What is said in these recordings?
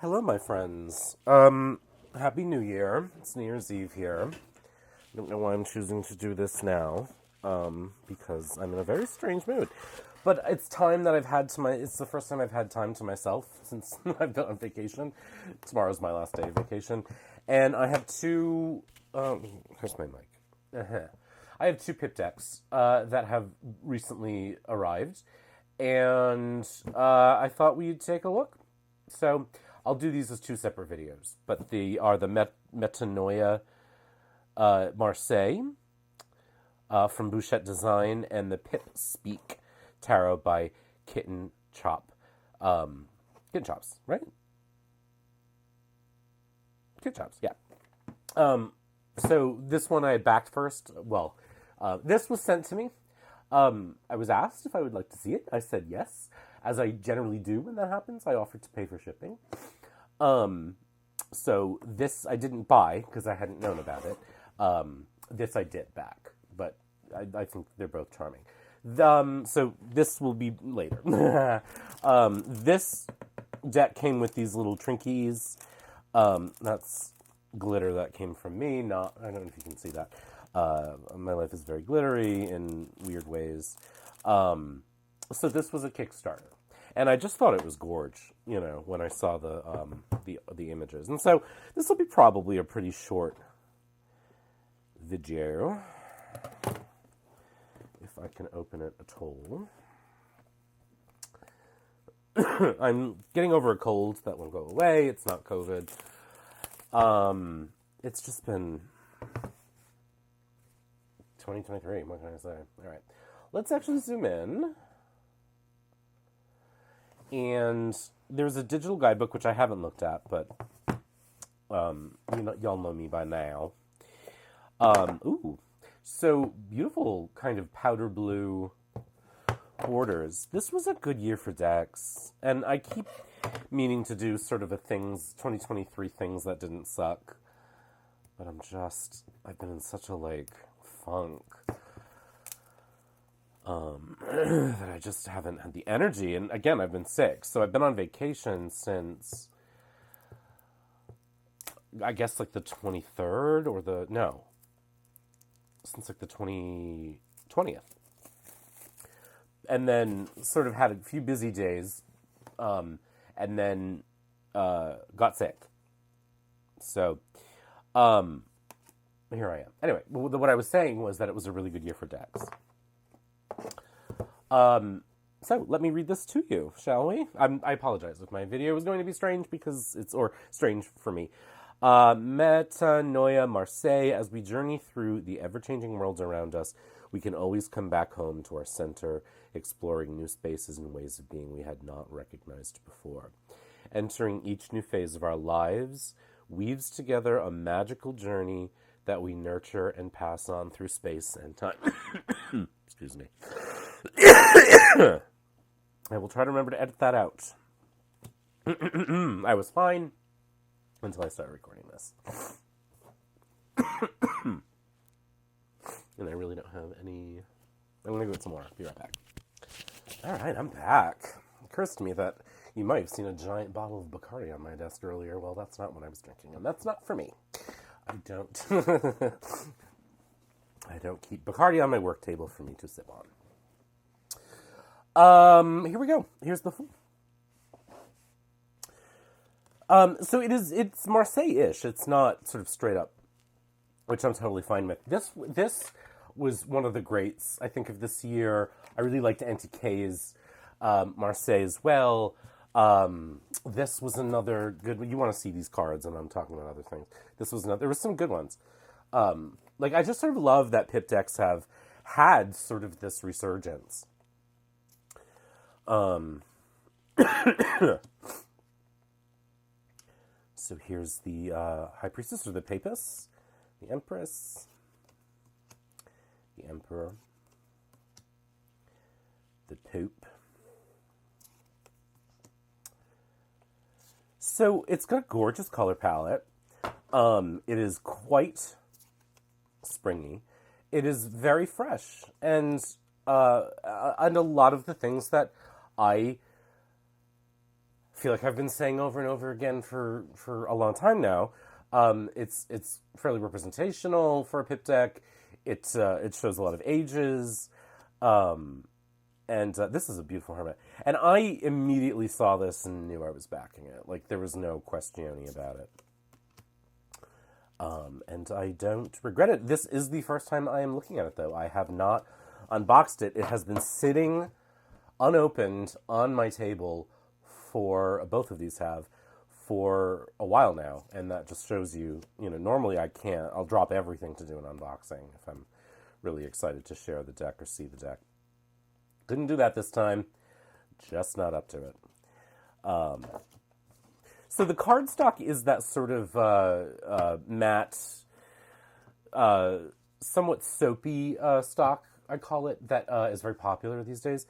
Hello, my friends. Happy New Year. It's New Year's Eve here. I don't know why I'm choosing to do this now, because I'm in a very strange mood. But it's time that it's the first time I've had time to myself since I've been on vacation. Tomorrow's my last day of vacation. And I have here's my mic. I have two pip decks, that have recently arrived. And, I thought we'd take a look. So, I'll do these as two separate videos, but they are the Metanoia Marseille from Bouchette Design and the Pip Speak Tarot by Kitten Chop. Kitten Chops, right? Kitten Chops, yeah. So this one I had backed first. Well, this was sent to me. I was asked if I would like to see it. I said yes. As I generally do when that happens, I offered to pay for shipping. So this I didn't buy because I hadn't known about it. This I did back, but I think they're both charming. So this will be later. This deck came with these little trinkies. That's glitter that came from me. I don't know if you can see that. My life is very glittery in weird ways. So this was a Kickstarter. And I just thought it was gorge, when I saw the images. And so this will be probably a pretty short video, if I can open it at all. I'm getting over a cold that won't go away. It's not COVID. It's just been 2023. What can I say? All right, let's actually zoom in. And there's a digital guidebook, which I haven't looked at, but y'all know me by now. So beautiful kind of powder blue borders. This was a good year for decks, and I keep meaning to do sort of 2023 things that didn't suck, but I've been in such a funk. That I just haven't had the energy. And again, I've been sick. So I've been on vacation since, I guess, the 23rd since the 20th. And then sort of had a few busy days, and then got sick. So, here I am. Anyway, what I was saying was that it was a really good year for decks. So let me read this to you, shall we? I apologize if my video is going to be strange or strange for me. Metanoia Marseille. As we journey through the ever-changing worlds around us, we can always come back home to our center, exploring new spaces and ways of being we had not recognized before. Entering each new phase of our lives weaves together a magical journey that we nurture and pass on through space and time. Excuse me. I will try to remember to edit that out. I was fine until I started recording this. And I really don't have any. I'm going to go get some more. Be right back. All right, I'm back. It occurs to me that you might have seen a giant bottle of Bacardi on my desk earlier. Well, that's not what I was drinking, and that's not for me. I don't keep Bacardi on my work table for me to sip on. Here we go. Here's the full. So it's Marseille-ish. It's not sort of straight up, which I'm totally fine with. This was one of the greats, I think, of this year. I really liked NTK's Marseille as well. This was another good one. You want to see these cards, and I'm talking about other things. There was some good ones. I just sort of love that pip decks have had sort of this resurgence. So here's the High Priestess, or the Papist, the Empress, the Emperor, the Pope. So it's got a gorgeous color palette. It is quite springy. It is very fresh, and a lot of the things that I feel like I've been saying over and over again for a long time now. It's fairly representational for a pip deck. It shows a lot of ages, and this is a beautiful hermit. And I immediately saw this and knew I was backing it. Like, there was no questioning about it. And I don't regret it. This is the first time I am looking at it, though. I have not unboxed it. It has been sitting unopened on my table for, both of these have, for a while now. And that just shows you, normally I'll drop everything to do an unboxing if I'm really excited to share the deck or see the deck. Didn't do that this time. Just not up to it. So the cardstock is that sort of matte, somewhat soapy stock, I call it, that is very popular these days.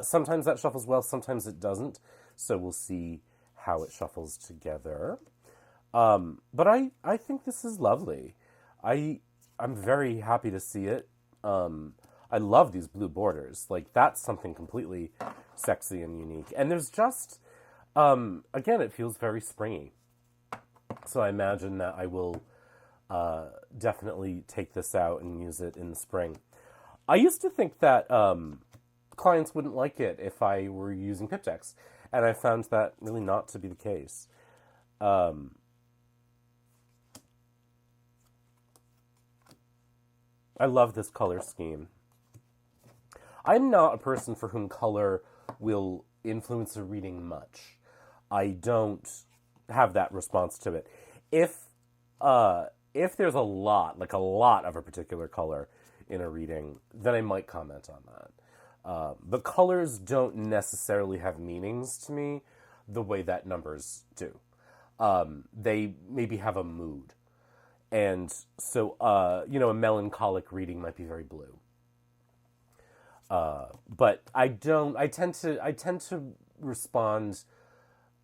Sometimes that shuffles well, sometimes it doesn't. So we'll see how it shuffles together. But I think this is lovely. I'm very happy to see it. I love these blue borders. Like, that's something completely sexy and unique. And there's just, again, it feels very springy. So I imagine that I will definitely take this out and use it in the spring. I used to think that clients wouldn't like it if I were using pip decks, and I found that really not to be the case. I love this color scheme. I'm not a person for whom color will influence a reading much. I don't have that response to it. If there's a lot of a particular color in a reading, then I might comment on that. But colors don't necessarily have meanings to me the way that numbers do. They maybe have a mood. And so, a melancholic reading might be very blue. But I tend to respond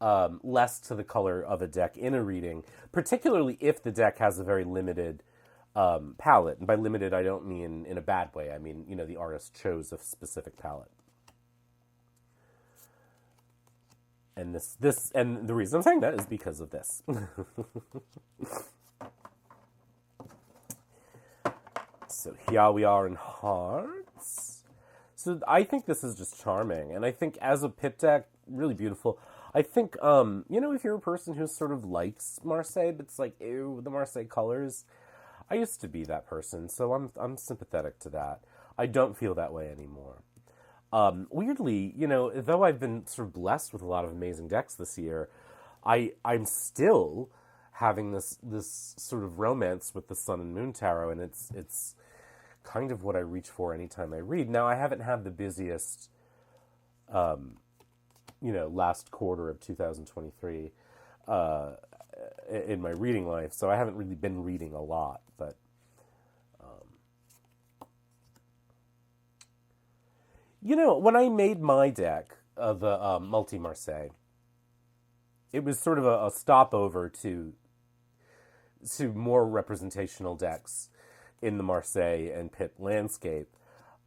less to the color of a deck in a reading, particularly if the deck has a very limited palette. And by limited, I don't mean in a bad way. I mean, the artist chose a specific palette. And and the reason I'm saying that is because of this. So here we are in hearts. So I think this is just charming. And I think as a pip deck, really beautiful. I think, if you're a person who sort of likes Marseille, but it's like, ew, the Marseille colors. I used to be that person, so I'm sympathetic to that. I don't feel that way anymore. Weirdly, though I've been sort of blessed with a lot of amazing decks this year, I'm still having this sort of romance with the Sun and Moon Tarot, and it's kind of what I reach for anytime I read. Now, I haven't had the busiest, last quarter of 2023 in my reading life, so I haven't really been reading a lot, but when I made my deck of the multi-Marseille, it was sort of a stopover to more representational decks in the Marseille and Pip landscape.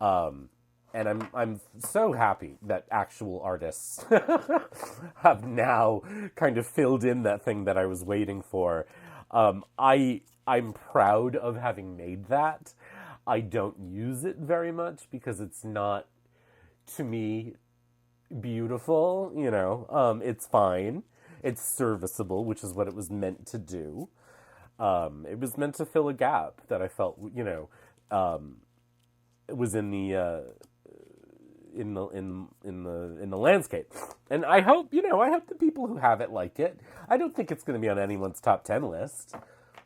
And I'm so happy that actual artists have now kind of filled in that thing that I was waiting for. I'm proud of having made that. I don't use it very much because it's not, to me, beautiful. It's fine. It's serviceable, which is what it was meant to do. It was meant to fill a gap that I felt, it was in the landscape. And I hope the people who have it like it. I don't think it's going to be on anyone's top 10 list,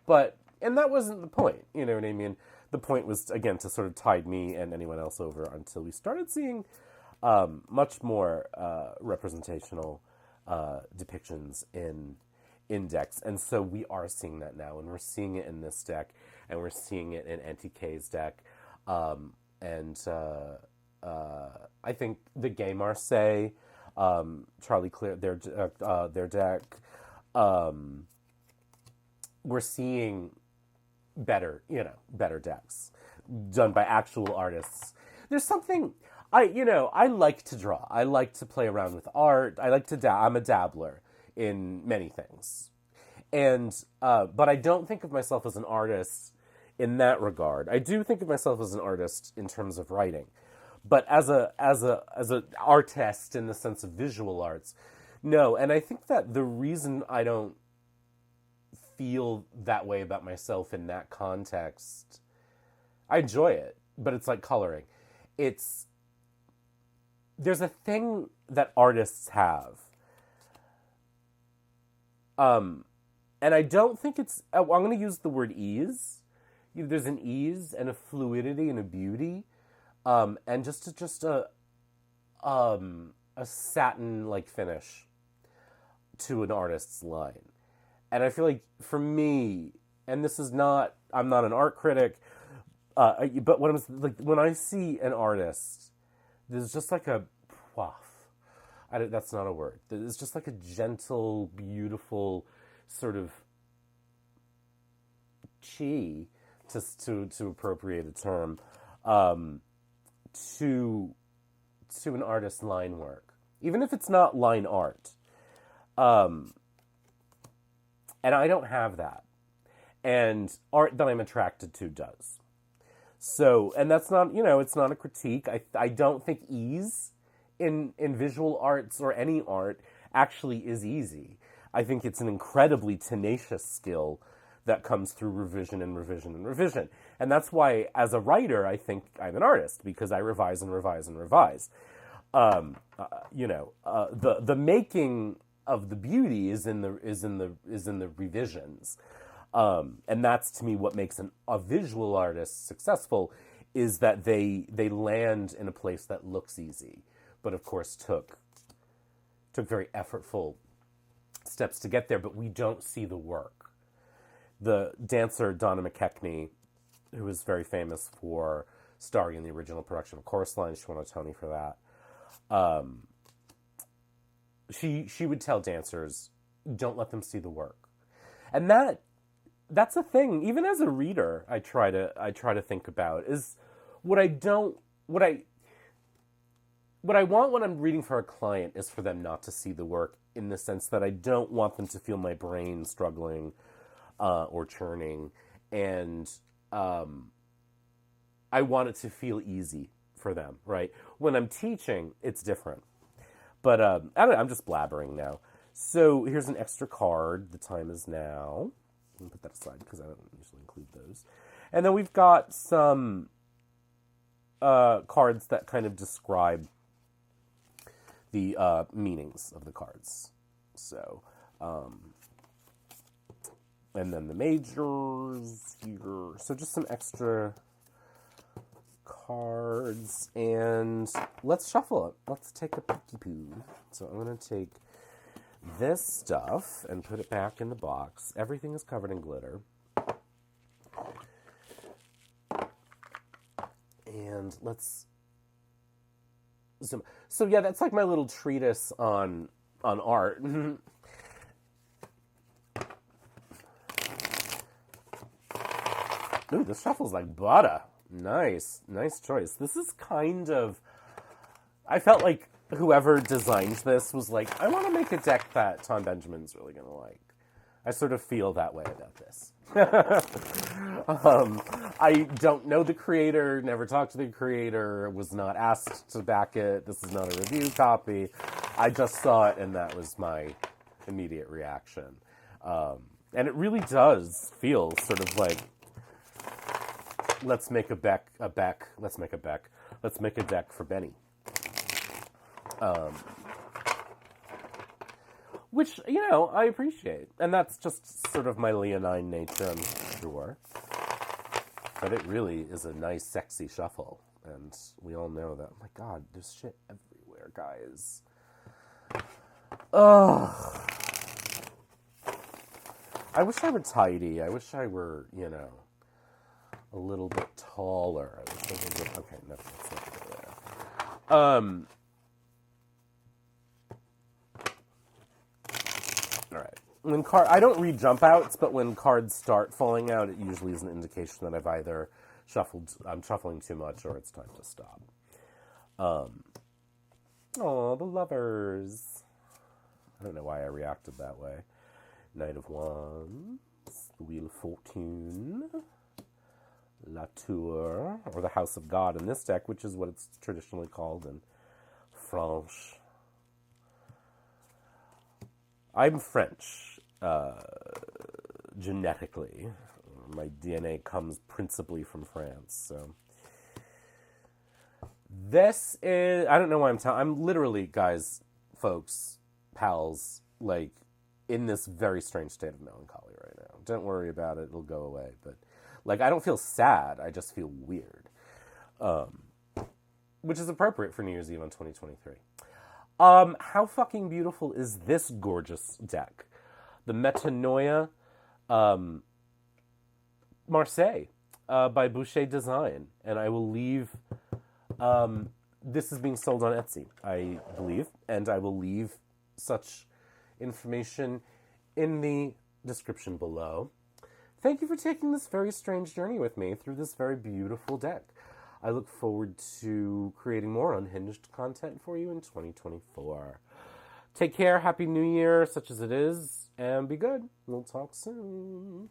and that wasn't the point. You know what I mean? The point was, again, to sort of tide me and anyone else over until we started seeing much more representational depictions in decks. And so we are seeing that now, and we're seeing it in this deck, and we're seeing it in NTK's deck. I think the Gay Marseille, Charlie Clear, their deck, we're seeing better decks done by actual artists. There's something, I like to draw. I like to play around with art. I like to I'm a dabbler in many things. And, but I don't think of myself as an artist in that regard. I do think of myself as an artist in terms of writing. But as an artist in the sense of visual arts, no. And I think that the reason I don't feel that way about myself in that context, I enjoy it, but it's like coloring. There's a thing that artists have. And I don't think I'm going to use the word ease. There's an ease and a fluidity and a beauty, and just a satin-like finish to an artist's line. And I feel like for me, and this is not, I'm not an art critic, but when I see an artist, there's just like a that's not a word. It's just like a gentle, beautiful sort of chi, to appropriate a term, to an artist's line work, even if it's not line art. And I don't have that. And art that I'm attracted to does. So, and that's not, it's not a critique. I don't think ease in visual arts or any art actually is easy. I think it's an incredibly tenacious skill that comes through revision and revision and revision. And that's why, as a writer, I think I'm an artist, because I revise and revise and revise. The making of the beauty is in the revisions. And that's, to me, what makes a visual artist successful, is that they land in a place that looks easy, but of course took very effortful steps to get there, but we don't see the work. The dancer Donna McKechnie, who is very famous for starring in the original production of Chorus Line, she won a Tony for that. She would tell dancers, don't let them see the work. And that's a thing. Even as a reader, I try to think about is what I want when I'm reading for a client is for them not to see the work, in the sense that I don't want them to feel my brain struggling or churning, and I want it to feel easy for them, right? When I'm teaching, it's different. But I don't know, I'm just blabbering now. So here's an extra card. The time is now. I'm going to put that aside because I don't usually include those. And then we've got some cards that kind of describe the meanings of the cards. So, and then the majors here. So just some extra cards, and let's shuffle it. Let's take a peeky poo. So I'm going to take this stuff and put it back in the box. Everything is covered in glitter. And let's zoom. So yeah, that's like my little treatise on art. Ooh, this shuffle's like butter. Nice choice. This is kind of, I felt like whoever designed this was like, I want to make a deck that Tom Benjamin's really going to like. I sort of feel that way about this. I don't know the creator, never talked to the creator, was not asked to back it. This is not a review copy. I just saw it, and that was my immediate reaction. And it really does feel sort of like, let's make a deck for Benny. Which, I appreciate. And that's just sort of my leonine nature, I'm sure. But it really is a nice, sexy shuffle. And we all know that. Oh my God, there's shit everywhere, guys. Ugh. I wish I were tidy. I wish I were, a little bit taller. Okay, no, that's not good there. All right. I don't read jump outs, but when cards start falling out, it usually is an indication that I'm shuffling too much, or it's time to stop. Oh, the lovers. I don't know why I reacted that way. Knight of Wands, the Wheel of Fortune, La Tour, or the House of God in this deck, which is what it's traditionally called in French. I'm French, genetically. My DNA comes principally from France, so. This is, I don't know why I'm literally, guys, folks, pals, like, in this very strange state of melancholy right now. Don't worry about it, it'll go away, but, like, I don't feel sad, I just feel weird. Which is appropriate for New Year's Eve on 2023. How fucking beautiful is this gorgeous deck? The Metanoia, Marseille, by Boucher Design. And I will leave, this is being sold on Etsy, I believe, and I will leave such information in the description below. Thank you for taking this very strange journey with me through this very beautiful deck. I look forward to creating more unhinged content for you in 2024. Take care, Happy New Year, such as it is, and be good. We'll talk soon.